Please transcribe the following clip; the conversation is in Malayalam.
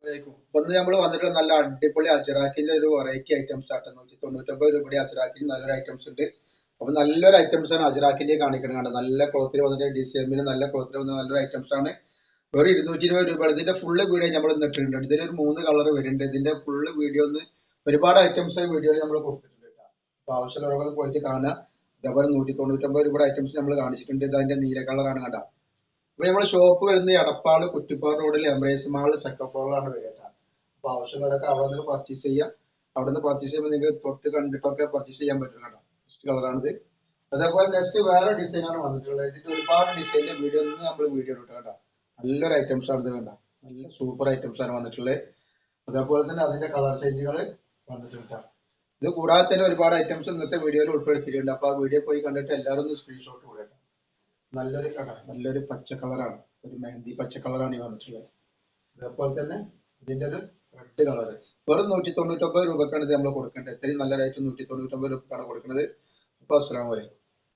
ഒന്ന് നമ്മൾ വന്നിട്ട് നല്ല അടിപൊളി അജറാക്കിന്റെ ഒരു വെറൈറ്റി ഐറ്റംസ് ആട്ടോ. 199 രൂപയുടെ അജറാക്കിൽ നല്ലൊരു ഐറ്റംസ് ഉണ്ട്. അപ്പൊ നല്ലൊരു ഐറ്റംസ് ആണ് അജറാക്കിന്റെ കാണിക്കുന്നത്. കണ്ടോ, നല്ല ക്ലോത്തിൽ വന്നിട്ട് ഡിസൈമിന് നല്ല ക്ലോത്തിൽ വന്ന നല്ലൊരു ഐറ്റംസ് ആണ്. വെറും 220 രൂപ. ഇതിന്റെ ഫുള്ള് വീഡിയോ നമ്മൾ ഇട്ടിട്ടുണ്ട്. ഇതിലൊരു 3 കളർ വരുന്നുണ്ട്. ഇതിന്റെ ഫുള്ള് വീഡിയോ ഒന്ന് ഒരുപാട് ഐറ്റംസ് വീഡിയോയിൽ നമ്മൾ കൊടുത്തിട്ടുണ്ട് കേട്ടോ. അപ്പൊ ആവശ്യമുള്ളവർക്ക് പോയിട്ട് കാണുക. ഇതേപോലെ 199 രൂപയുടെ ഐറ്റംസ് നമ്മൾ കാണിച്ചിട്ടുണ്ട്. ഇത് അതിന്റെ നീല കളറാണ് കണ്ടോ. അപ്പൊ നമ്മുടെ ഷോപ്പ് വരുന്നത് എടപ്പാൾ കുറ്റിപ്പാട് റോഡിൽ എംബ്രേസ് മാൾ സെക്കൻഡ് ഫ്ലോറിലാണ് വരിക. അപ്പൊ ആവശ്യമുള്ളവരൊക്കെ അവിടെ നിന്ന് പർച്ചേസ് ചെയ്യാം. അവിടെ നിന്ന് പർച്ചേസ് ചെയ്യുമ്പോൾ നിങ്ങൾക്ക് തൊട്ട് കണ്ടിട്ടൊക്കെ പർച്ചേസ് ചെയ്യാൻ പറ്റും കേട്ടോ. ഫസ്റ്റ് കളറാണിത്. അതേപോലെ നെക്സ്റ്റ് വേറെ ഡിസൈനാണ് വന്നിട്ടുള്ളത്. ഇതിന്റെ ഒരുപാട് ഡിസൈനിന്റെ വീഡിയോ നമ്മൾ വീഡിയോ ഇട്ടു കേട്ടോ. നല്ലൊരു ഐറ്റംസ് ആണ് ഇത്. വേണ്ട നല്ല സൂപ്പർ ഐറ്റംസ് ആണ് വന്നിട്ടുള്ളത്. അതേപോലെ തന്നെ അതിന്റെ കളർ ചേഞ്ചുകൾ വന്നിട്ടുണ്ട്. ഇത് കൂടാതെ തന്നെ ഒരുപാട് ഐറ്റംസ് ഇന്നത്തെ വീഡിയോയിൽ ഉൾപ്പെടുത്തിയിട്ടുണ്ട്. അപ്പൊ ആ വീഡിയോ പോയി കണ്ടിട്ട് എല്ലാവരും ഒന്ന് സ്ക്രീൻഷോട്ട് കൊടുക്കാം. നല്ലൊരു കളർ, നല്ലൊരു പച്ച കളറാണ്, ഒരു മെഹന്തി പച്ച കളറാണ് ഈ വന്നിട്ടുള്ളത്. അതേപോലെ തന്നെ ഇതിന്റെ ഒരു റെഡ് കളർ വെറും 199 രൂപക്കാണ് ഇത് നമ്മൾ കൊടുക്കേണ്ടത്. ഇത്രയും നല്ല റേറ്റ് 199 രൂപക്കാണ് കൊടുക്കുന്നത്. അപ്പോൾ അസ്സലാമു അലൈക്കും.